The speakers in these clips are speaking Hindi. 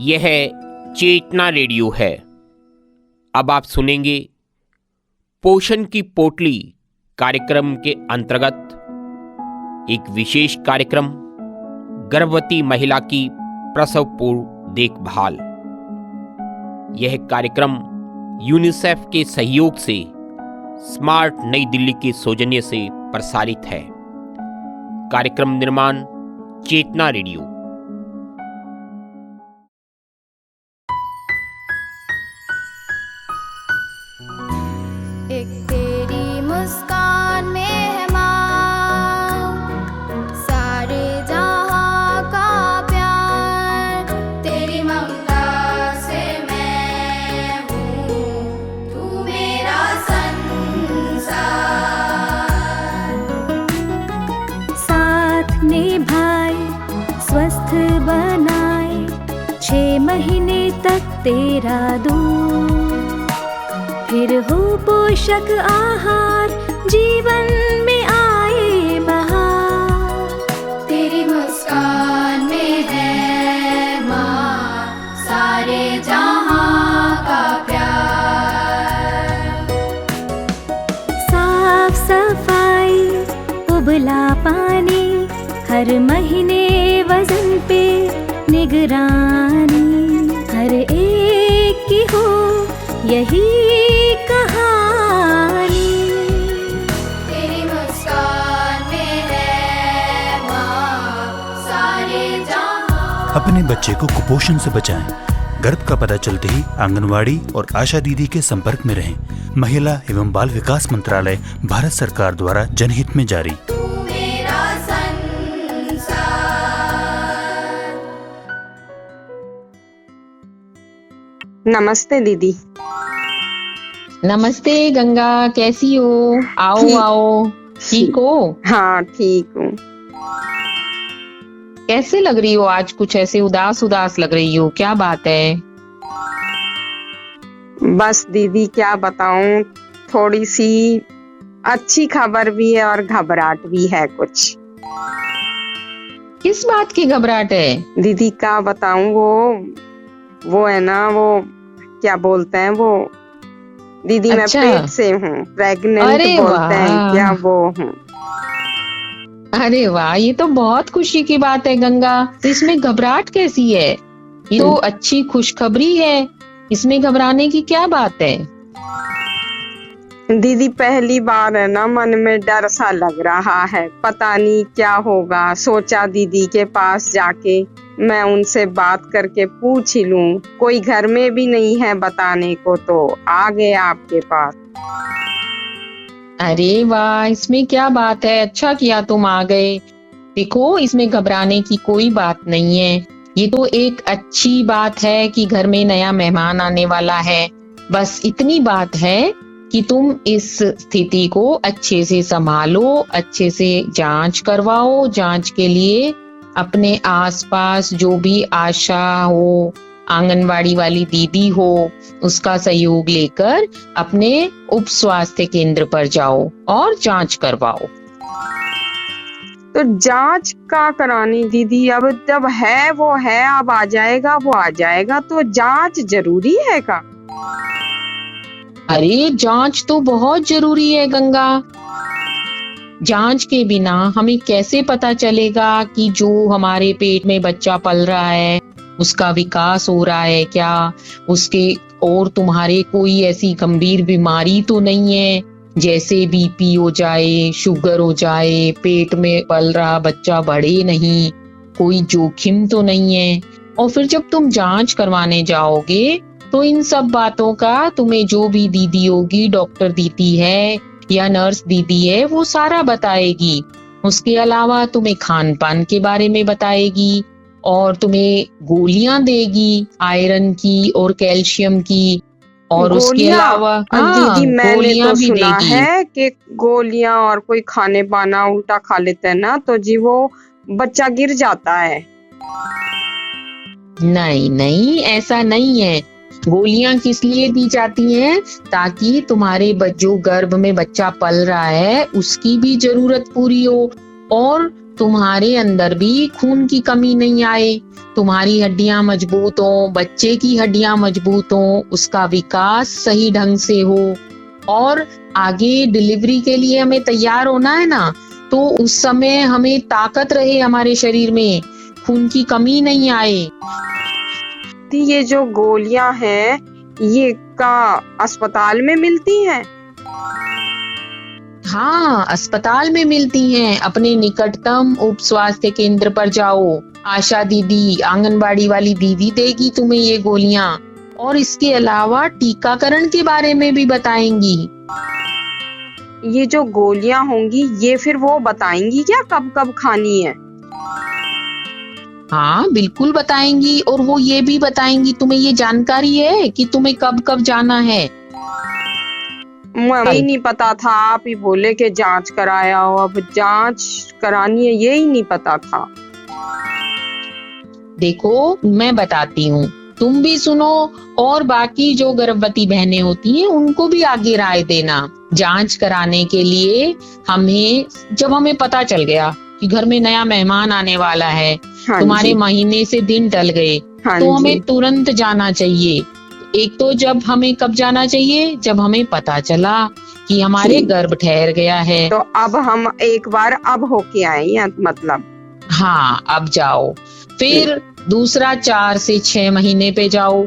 यह चेतना रेडियो है। अब आप सुनेंगे पोषण की पोटली कार्यक्रम के अंतर्गत एक विशेष कार्यक्रम गर्भवती महिला की प्रसव पूर्व देखभाल। यह कार्यक्रम यूनिसेफ के सहयोग से स्मार्ट नई दिल्ली के सौजन्य से प्रसारित है। कार्यक्रम निर्माण चेतना रेडियो। एक तेरी मुस्कान में है माँ, सारे जहाँ का प्यार। तेरी ममता से मैं हूँ, तू मेरा संसार। साथ निभाए स्वस्थ बनाए 6 महीने तक तेरा दूध, फिर हो पोषक आहार जीवन में आए बहार। तेरी मुस्कान में है माँ, सारे जहाँ का प्यार। साफ सफाई उबला पानी, हर महीने वजन पे निगरानी, हर एक की हो यही कहानी। तेरी मुस्कान में है माँ, सारे जहाँ। अपने बच्चे को कुपोषण से बचाएं। गर्भ का पता चलते ही आंगनवाड़ी और आशा दीदी के संपर्क में रहें। महिला एवं बाल विकास मंत्रालय, भारत सरकार द्वारा जनहित में जारी। तू मेरा संसार। नमस्ते दीदी। नमस्ते गंगा, कैसी हो? आओ आओ, ठीक हो? हाँ ठीक हूँ। कैसे लग रही हो आज? कुछ ऐसे उदास उदास लग रही हो, क्या बात है? बस दीदी क्या बताऊँ, थोड़ी सी अच्छी खबर भी है और घबराहट भी है कुछ। किस बात की घबराहट है? दीदी क्या बताऊँ, वो है ना, वो क्या बोलते हैं वो दीदी, अच्छा। मैं पेट से हूँ, प्रेग्नेंट अरे बोलते हैं वाह। क्या, वो हूँ। अरे वाह, ये तो बहुत खुशी की बात है गंगा। तो इसमें घबराहट कैसी है? ये तो अच्छी खुशखबरी है, इसमें घबराने की क्या बात है? दीदी पहली बार है ना, मन में डर सा लग रहा है, पता नहीं क्या होगा। सोचा दीदी के पास जाके मैं उनसे बात करके पूछ ही लूं, कोई घर में भी नहीं है बताने को, तो आ गए आपके पास। अरे वाह, इसमें क्या बात है, अच्छा किया तुम आ गए। देखो, इसमें घबराने की कोई बात नहीं है। ये तो एक अच्छी बात है कि घर में नया मेहमान आने वाला है। बस इतनी बात है कि तुम इस स्थिति को अच्छे से संभालो, अच्छे से जांच करवाओ। जांच के लिए अपने आसपास जो भी आशा हो, आंगनवाड़ी वाली दीदी हो, उसका सहयोग लेकर अपने उप स्वास्थ्य केंद्र पर जाओ और जांच करवाओ। तो जांच का करानी दीदी? अब जब है वो है, अब आ जाएगा वो आ जाएगा, तो जांच जरूरी है का? अरे जांच तो बहुत जरूरी है गंगा। जांच के बिना हमें कैसे पता चलेगा कि जो हमारे पेट में बच्चा पल रहा है उसका विकास हो रहा है क्या, उसके और तुम्हारे कोई ऐसी गंभीर बीमारी तो नहीं है, जैसे बीपी हो जाए, शुगर हो जाए, पेट में पल रहा बच्चा बढ़े नहीं, कोई जोखिम तो नहीं है। और फिर जब तुम जांच करवाने जाओगे तो इन सब बातों का तुम्हें जो भी दीदी होगी, डॉक्टर दीदी है या नर्स दीदी है, वो सारा बताएगी। उसके अलावा तुम्हें खान पान के बारे में बताएगी और तुम्हें गोलियां देगी आयरन की और कैल्शियम की, और उसके अलावा दीदी मैंने गोलियां तो भी सुना देगी। है कि गोलियां और कोई खाने पाना उल्टा खा लेते हैं ना, तो जी वो बच्चा गिर जाता है। नहीं नहीं, ऐसा नहीं है। गोलियां किस लिए दी जाती हैं? ताकि तुम्हारे जो गर्भ में बच्चा पल रहा है उसकी भी जरूरत पूरी हो और तुम्हारे अंदर भी खून की कमी नहीं आए, तुम्हारी हड्डियां मजबूत हो, बच्चे की हड्डियां मजबूत हो, उसका विकास सही ढंग से हो, और आगे डिलीवरी के लिए हमें तैयार होना है ना, तो उस समय हमें ताकत रहे हमारे शरीर में, खून की कमी नहीं आए। ये जो गोलियां हैं ये का अस्पताल में मिलती हैं? हाँ, अस्पताल में मिलती हैं। अपने निकटतम उप स्वास्थ्य केंद्र पर जाओ, आशा दीदी, आंगनबाड़ी वाली दीदी देगी तुम्हें ये गोलियां, और इसके अलावा टीकाकरण के बारे में भी बताएंगी। ये जो गोलियां होंगी ये फिर वो बताएंगी क्या कब कब खानी है? हाँ, बिल्कुल बताएंगी, और वो ये भी बताएंगी, तुम्हें ये जानकारी है कि तुम्हें कब कब जाना है? मुझे नहीं पता था, आप ही बोले कि जांच कराया हो, अब जांच करानी है यही नहीं पता था। देखो मैं बताती हूँ, तुम भी सुनो, और बाकी जो गर्भवती बहनें होती हैं उनको भी आगे राय देना। जांच कराने के लिए जब हमें पता चल गया कि घर में नया मेहमान आने वाला है, हाँ तुम्हारे जी, महीने से दिन टल गए, हाँ तो जी, हमें तुरंत जाना चाहिए। एक तो जब हमें कब जाना चाहिए? जब हमें पता चला कि हमारे ठीक। गर्भ ठहर गया है। तो अब हम एक बार अब होके आए हैं मतलब? हाँ, अब जाओ। फिर दूसरा 4 से 6 महीने पे जाओ,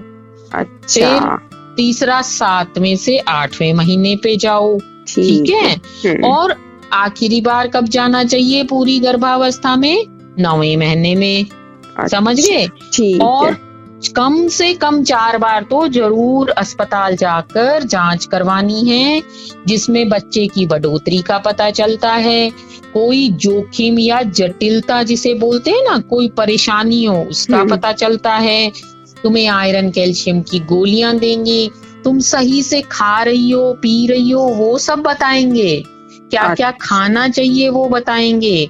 अच्छा, तीसरा 7वें से 8वें महीने पे जाओ, ठीक है? और आखिरी बार कब जाना चाहिए पूरी गर्भावस्था में? 9वें महीने में, समझ गए? ठीक और है। कम से कम 4 बार तो जरूर अस्पताल जाकर जांच करवानी है, जिसमें बच्चे की बढ़ोतरी का पता चलता है, कोई जोखिम या जटिलता जिसे बोलते हैं ना, कोई परेशानी हो उसका पता चलता है, तुम्हें आयरन कैल्शियम की गोलियां देंगे, तुम सही से खा रही हो, पी रही हो, वो सब बताएंगे, क्या क्या खाना चाहिए वो बताएंगे,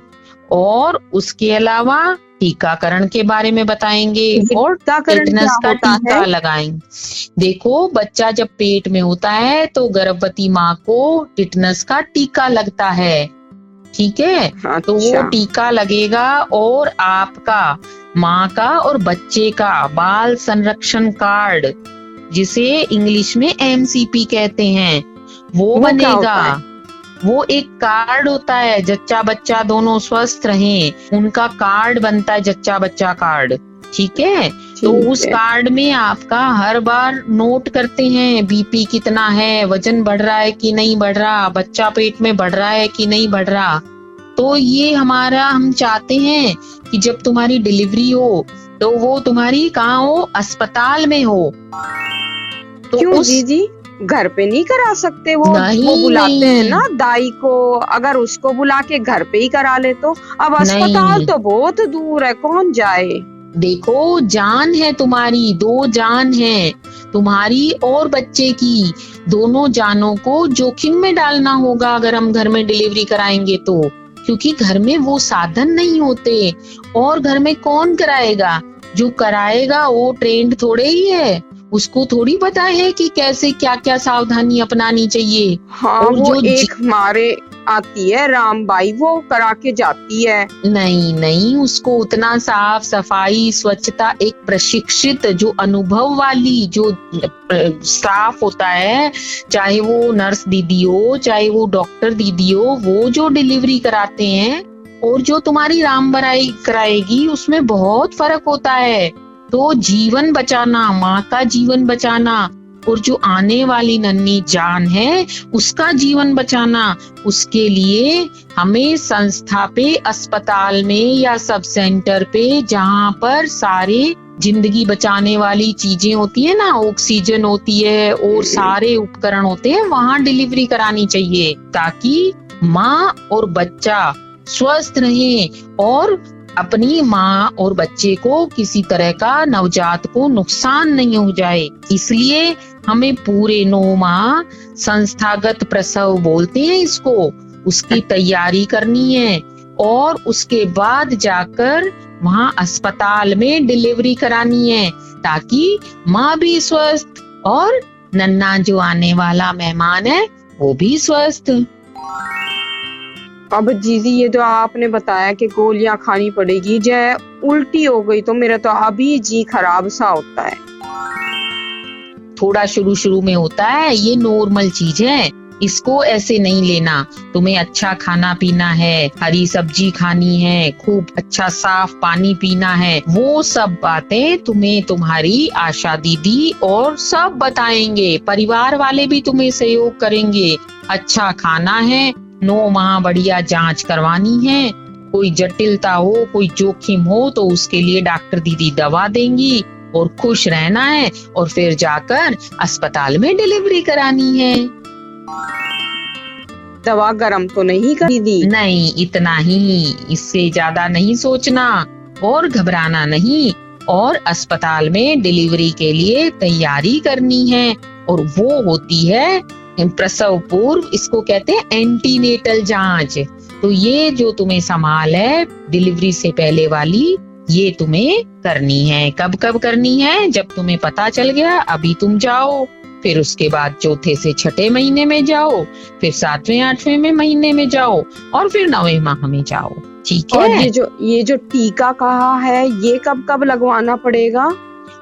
और उसके अलावा टीकाकरण के बारे में बताएंगे, और टेटनस का टीका लगाएंगे। देखो, बच्चा जब पेट में होता है तो गर्भवती माँ को टेटनस का टीका लगता है, ठीक है? तो वो टीका लगेगा, और आपका माँ का और बच्चे का बाल संरक्षण कार्ड, जिसे इंग्लिश में MCP कहते हैं, वो बनेगा। वो एक कार्ड होता है, जच्चा बच्चा दोनों स्वस्थ रहें, उनका कार्ड बनता है, जच्चा बच्चा कार्ड, ठीक है? तो उस कार्ड में आपका हर बार नोट करते हैं BP कितना है, वजन बढ़ रहा है कि नहीं बढ़ रहा, बच्चा पेट में बढ़ रहा है कि नहीं बढ़ रहा। तो ये हम चाहते हैं कि जब तुम्हारी डिलीवरी हो तो वो तुम्हारी कहाँ हो? अस्पताल में हो। तो क्यों जी घर पे नहीं करा सकते? वो बुलाते हैं ना दाई को, अगर उसको बुला के घर पे ही करा ले तो? अब अस्पताल तो बहुत दूर है, कौन जाए? देखो, जान है तुम्हारी, 2 जान है तुम्हारी और बच्चे की, दोनों जानों को जोखिम में डालना होगा अगर हम घर में डिलीवरी कराएंगे तो, क्योंकि घर में वो साधन नहीं होते, और घर में कौन कराएगा? जो कराएगा वो ट्रेंड थोड़े ही है, उसको थोड़ी पता है कि कैसे क्या क्या सावधानी अपनानी चाहिए। हाँ, और वो एक हमारे आती है रामबाई, वो करा के जाती है। नहीं, उसको उतना साफ सफाई स्वच्छता, एक प्रशिक्षित जो अनुभव वाली जो स्टाफ होता है, चाहे वो नर्स दीदी हो, चाहे वो डॉक्टर दीदी हो, वो जो डिलीवरी कराते हैं और जो तुम्हारी रामबाई कराएगी, उसमें बहुत फर्क होता है। तो जीवन बचाना, माँ का जीवन बचाना, और जो आने वाली नन्ही जान है उसका जीवन बचाना, उसके लिए हमें संस्था पे, अस्पताल में या सब सेंटर पे, जहाँ पर सारे जिंदगी बचाने वाली चीजें होती है ना, ऑक्सीजन होती है और सारे उपकरण होते हैं, वहाँ डिलीवरी करानी चाहिए, ताकि माँ और बच्चा स्वस्थ रहे और अपनी माँ और बच्चे को किसी तरह का, नवजात को नुकसान नहीं हो जाए। इसलिए हमें पूरे 9 माह संस्थागत प्रसव बोलते हैं इसको, उसकी तैयारी करनी है, और उसके बाद जाकर वहाँ अस्पताल में डिलीवरी करानी है, ताकि माँ भी स्वस्थ और नन्हा जो आने वाला मेहमान है वो भी स्वस्थ। अब दीदी ये जो आपने बताया कि गोलियां खानी पड़ेगी, जब उल्टी हो गई तो मेरा तो अभी जी खराब सा होता है। थोड़ा शुरू शुरू में होता है, ये नॉर्मल चीज है, इसको ऐसे नहीं लेना। तुम्हें अच्छा खाना पीना है, हरी सब्जी खानी है, खूब अच्छा साफ पानी पीना है, वो सब बातें तुम्हें तुम्हारी आशा दीदी और सब बताएंगे। परिवार वाले भी तुम्हें सहयोग करेंगे। अच्छा खाना है, 9 माह बढ़िया जांच करवानी है, कोई जटिलता हो, कोई जोखिम हो तो उसके लिए डॉक्टर दीदी दवा देंगी, और खुश रहना है, और फिर जाकर अस्पताल में डिलीवरी करानी है। दवा गरम तो नहीं कर दीदी? नहीं, इतना ही, इससे ज्यादा नहीं सोचना और घबराना नहीं, और अस्पताल में डिलीवरी के लिए तैयारी करनी है। और वो होती है प्रसव पूर्व, इसको कहते हैं एंटीनेटल जांच। तो ये जो तुम्हें संभाल है डिलीवरी से पहले वाली, ये तुम्हें करनी है। कब कब करनी है? जब तुम्हें पता चल गया अभी तुम जाओ, फिर उसके बाद चौथे से छठे महीने में जाओ, फिर 7वें 8वें में महीने में जाओ, और फिर 9वें माह में जाओ। ठीक है। और ये जो टीका कहा है, ये कब कब लगवाना पड़ेगा?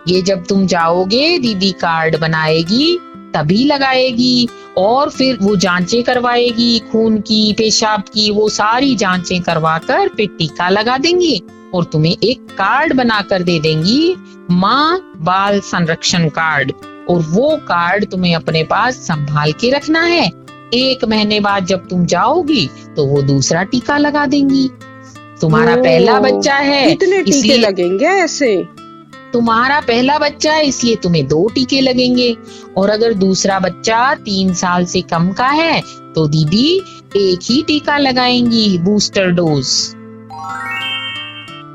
ये जब तुम जाओगे, दीदी कार्ड बनाएगी तभी लगाएगी, और फिर वो जांचें करवाएगी, खून की, पेशाब की, वो सारी जांचें करवाकर फिर टीका लगा देंगी, और तुम्हें एक कार्ड बनाकर दे देंगी, माँ बाल संरक्षण कार्ड। और वो कार्ड तुम्हें अपने पास संभाल के रखना है। 1 महीने बाद जब तुम जाओगी तो वो दूसरा टीका लगा देंगी। तुम्हारा पहला बच्चा है, कितने टीके लगेंगे ऐसे? तुम्हारा पहला बच्चा है इसलिए तुम्हें 2 टीके लगेंगे, और अगर दूसरा बच्चा 3 साल से कम का है तो दीदी 1 ही टीका लगाएंगी, बूस्टर डोज।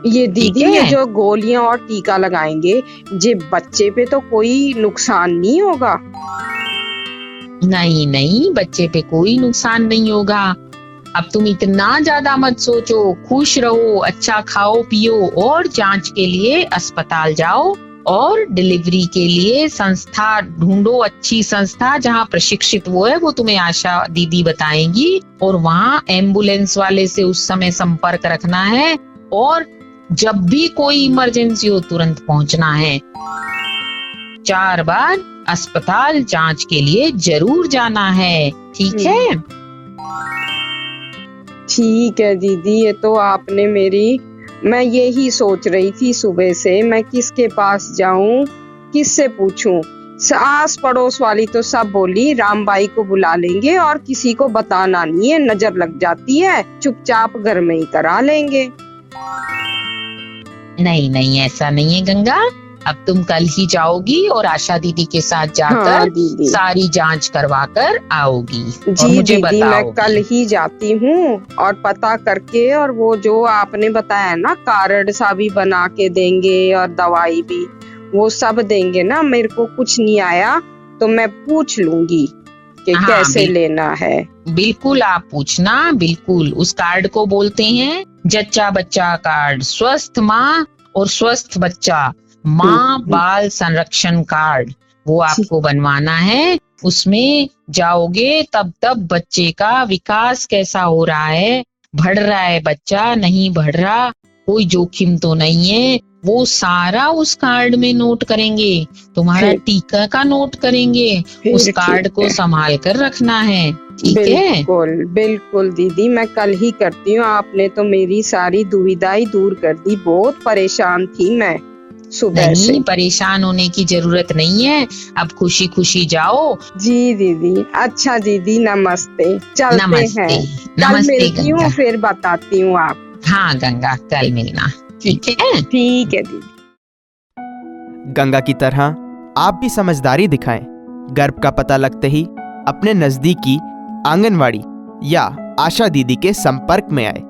ये दीदी ये जो गोलियां और टीका लगाएंगे, जे बच्चे पे तो कोई नुकसान नहीं होगा? नहीं नहीं, बच्चे पे कोई नुकसान नहीं होगा। अब तुम इतना ज्यादा मत सोचो, खुश रहो, अच्छा खाओ पियो, और जांच के लिए अस्पताल जाओ, और डिलीवरी के लिए संस्था ढूंढो, अच्छी संस्था जहां प्रशिक्षित वो है, वो तुम्हें आशा दीदी बताएंगी, और वहां एम्बुलेंस वाले से उस समय संपर्क रखना है, और जब भी कोई इमरजेंसी हो तुरंत पहुंचना है। 4 बार अस्पताल जांच के लिए जरूर जाना है। ठीक है? ठीक है दीदी, ये तो आपने मैं यही सोच रही थी सुबह से, मैं किसके पास जाऊं, किससे पूछूं। आस पड़ोस वाली तो सब बोली रामबाई को बुला लेंगे और किसी को बताना नहीं है, नजर लग जाती है, चुपचाप घर में ही करा लेंगे। नहीं नहीं, ऐसा नहीं है गंगा। अब तुम कल ही जाओगी और आशा दीदी के साथ जाकर हाँ, सारी जांच करवा कर आओगी। जी और मुझे दीदी, मैं बताओगी। कल ही जाती हूँ और पता करके, और वो जो आपने बताया ना कार्ड सा भी बना के देंगे और दवाई भी, वो सब देंगे ना। मेरे को कुछ नहीं आया तो मैं पूछ लूंगी कि कैसे लेना है। बिल्कुल आप पूछना, बिल्कुल। उस कार्ड को बोलते हैं जच्चा बच्चा कार्ड, स्वस्थ माँ और स्वस्थ बच्चा, माँ बाल संरक्षण कार्ड, वो आपको बनवाना है। उसमें जाओगे तब बच्चे का विकास कैसा हो रहा है, बढ़ रहा है बच्चा, नहीं बढ़ रहा, कोई जोखिम तो नहीं है, वो सारा उस कार्ड में नोट करेंगे। तुम्हारा टीका का नोट करेंगे, उस कार्ड को संभाल कर रखना है। ठीक है? बिल्कुल बिल्कुल दीदी, मैं कल ही करती हूँ। आपने तो मेरी सारी दुविधाएं दूर कर दी, बहुत परेशान थी मैं सुबह से। नहीं, परेशान होने की जरूरत नहीं है, अब खुशी खुशी जाओ। जी दीदी। अच्छा दीदी, नमस्ते, चलते नमस्ते, हैं। कल नमस्ते मिलती हूँ, गंगा। फिर बताती हूँ आप। हाँ गंगा, कल मिलना। ठीक है? ठीक है दीदी। गंगा की तरह आप भी समझदारी दिखाएं। गर्भ का पता लगते ही अपने नजदीकी आंगनवाड़ी या आशा दीदी के संपर्क में आए,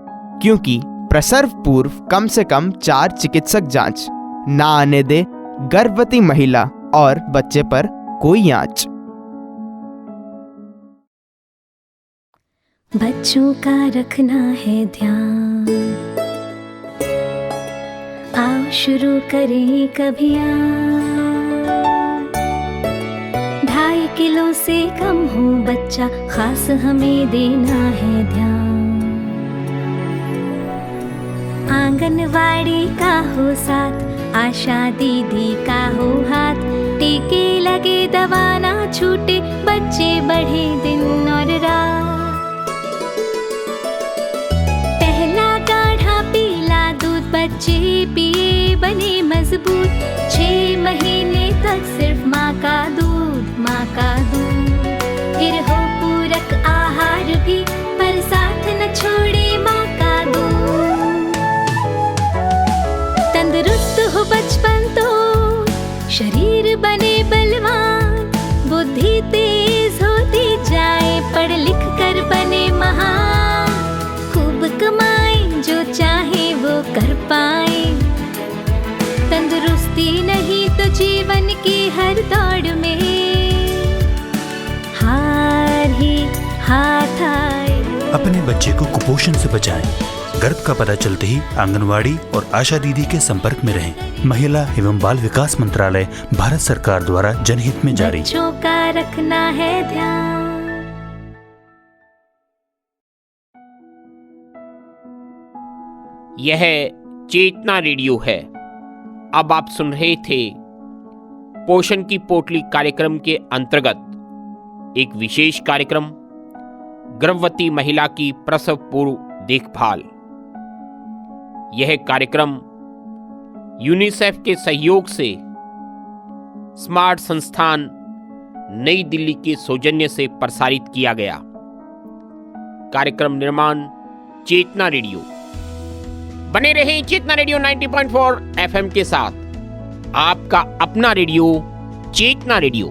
क्योंकि प्रसव पूर्व कम से कम 4 चिकित्सक जांच ना आने दे गर्भवती महिला और बच्चे पर कोई आंच। बच्चों का रखना है ध्यान, आओ शुरू करें कभी 2.5 किलो से कम हो बच्चा, खास हमें देना है ध्यान। आंगनवाड़ी का हो साथ, आशा दीदी का हो हाथ, टीके लगे दवा ना छूटे, बच्चे बढ़े दिन और रात। पहला काढ़ा पीला दूध बच्चे पिए बने मजबूत, 6 महीने तक सिर्फ माँ का दूध, माँ का दूध। फिर हो पूरक आहार भी, पर साथ न छोड़े माँ का दूध। तंदुरुस्त हो बचपन तो शरीर बने बलवान, बुद्धि तेज होती जाए, पढ़ लिख कर बने महान। खूब कमाए, जो चाहे वो कर पाए, तंदुरुस्ती नहीं तो जीवन की हर दौड़ में हार ही हाथ आए। अपने बच्चे को कुपोषण से बचाएं। गर्भ का पता चलते ही आंगनवाड़ी और आशा दीदी के संपर्क में रहें। महिला एवं बाल विकास मंत्रालय, भारत सरकार द्वारा जनहित में जारी। बच्चों का रखना है ध्यान। यह चेतना रेडियो है। अब आप सुन रहे थे पोषण की पोटली कार्यक्रम के अंतर्गत एक विशेष कार्यक्रम, गर्भवती महिला की प्रसव पूर्व देखभाल। यह कार्यक्रम यूनिसेफ के सहयोग से स्मार्ट संस्थान नई दिल्ली के सौजन्य से प्रसारित किया गया। कार्यक्रम निर्माण चेतना रेडियो। बने रहें चेतना रेडियो 90.4 FM के साथ, आपका अपना रेडियो चेतना रेडियो।